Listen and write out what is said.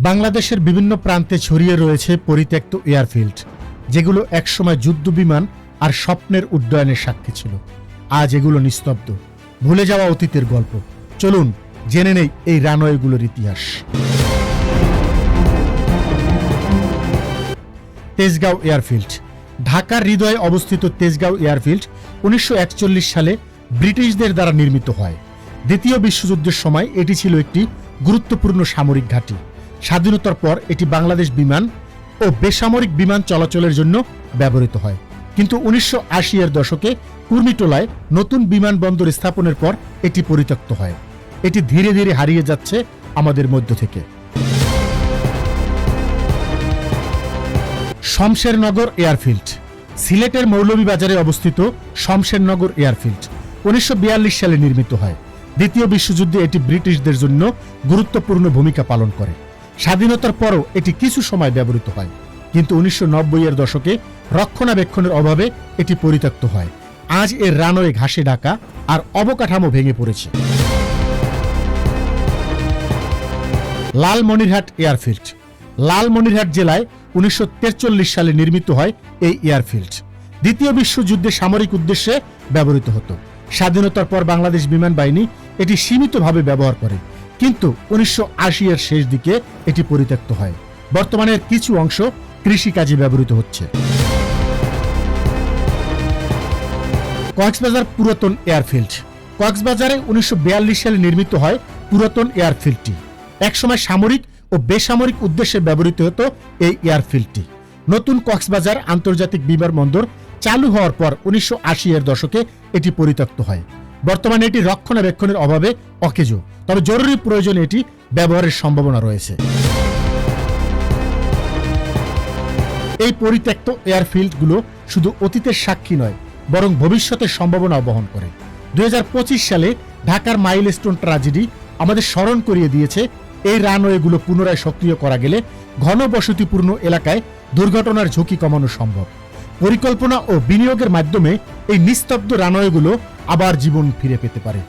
বাংলাদেশের বিভিন্ন প্রান্তে ছড়িয়ে রয়েছে পরিত্যক্ত এয়ারফিল্ড, যেগুলো একসময় যুদ্ধ বিমান আর স্বপ্নের উড্ডয়নের সাক্ষী ছিল। আজ এগুলো নিস্তব্ধ, ভুলে যাওয়া অতীতের গল্প। চলুন জেনে নেই এই রানওয়েগুলোর ইতিহাস। তেজগাঁও এয়ারফিল্ড। ঢাকার হৃদয়ে অবস্থিত তেজগাঁও এয়ারফিল্ড 1941 সালে ব্রিটিশদের দ্বারা নির্মিত হয়। দ্বিতীয় বিশ্বযুদ্ধের সময় এটি ছিল একটি গুরুত্বপূর্ণ সামরিক ঘাঁটি। স্বাধীনতার পর এটি বাংলাদেশ বিমান ও বেসামরিক বিমান চলাচলের জন্য ব্যবহৃত হয়, কিন্তু 1980-এর দশকে কুর্মিটোলায় নতুন বিমানবন্দর স্থাপনের পর এটি পরিত্যক্ত হয়। এটি ধীরে ধীরে হারিয়ে যাচ্ছে আমাদের মধ্য থেকে। শমশেরনগর এয়ারফিল্ড। সিলেটের মৌলভীবাজারে অবস্থিত শমশেরনগর এয়ারফিল্ড 1942 সালে নির্মিত হয়। দ্বিতীয় বিশ্বযুদ্ধে এটি ব্রিটিশদের জন্য গুরুত্বপূর্ণ ভূমিকা পালন করে। স্বাধীনতার পরও এটি কিছু সময় ব্যবহৃত হয়, কিন্তু 1990-এর দশকে রক্ষণাবেক্ষণের অভাবে এটি পরিত্যক্ত হয়। আজ এর রানওয়ে ঘাসে ঢাকা আর অবকাঠামো ভেঙে পড়েছে। লালমনিরহাট এয়ারফিল্ড। লালমনিরহাট জেলায় 1943 সালে নির্মিত হয় এই এয়ারফিল্ড। দ্বিতীয় বিশ্বযুদ্ধে সামরিক উদ্দেশ্যে ব্যবহৃত হতো। স্বাধীনতার পর বাংলাদেশ বিমান বাহিনী এটি সীমিতভাবে ব্যবহার করে, কিন্তু 1980-এর শেষ দিকে এটি পরিত্যক্ত হয়। বর্তমানে কিছু অংশ কৃষিকাজে ব্যবহৃত হচ্ছে। কক্সবাজার পুরাতন এয়ারফিল্ড। কক্সবাজারে 1942 সালে নির্মিত হয় পুরাতন এয়ারফিল্ডটি। একসময় সামরিক ও বেসামরিক উদ্দেশ্যে ব্যবহৃত হতো এই এয়ারফিল্ডটি। নতুন কক্সবাজার আন্তর্জাতিক বিমানবন্দর চালু হওয়ার পর 1980-এর দশকে এটি পরিত্যক্ত হয়। বর্তমানে এটি রক্ষণাবেক্ষণের অভাবে অকেজো, তবে জরুরি প্রয়োজনে এটি ব্যবহারের সম্ভাবনা রয়েছে। এই পরিত্যক্ত এয়ারফিল্ডগুলো শুধু অতীতের সাক্ষী নয়, বরং ভবিষ্যতের সম্ভাবনাও বহন করে। 2025 সালে ঢাকার মাইলস্টোন ট্র্যাজেডি আমাদের স্মরণ করিয়ে দিয়েছে, এই রানওয়েগুলো পুনরায় সক্রিয় করা গেলে ঘনবসতিপূর্ণ এলাকায় দুর্ঘটনার ঝুঁকি কমানো সম্ভব। পরিকল্পনা ও বিনিয়োগের মাধ্যমে এই নিস্তব্ধ রানওয়েগুলো আবার জীবন ফিরে পেতে পারে।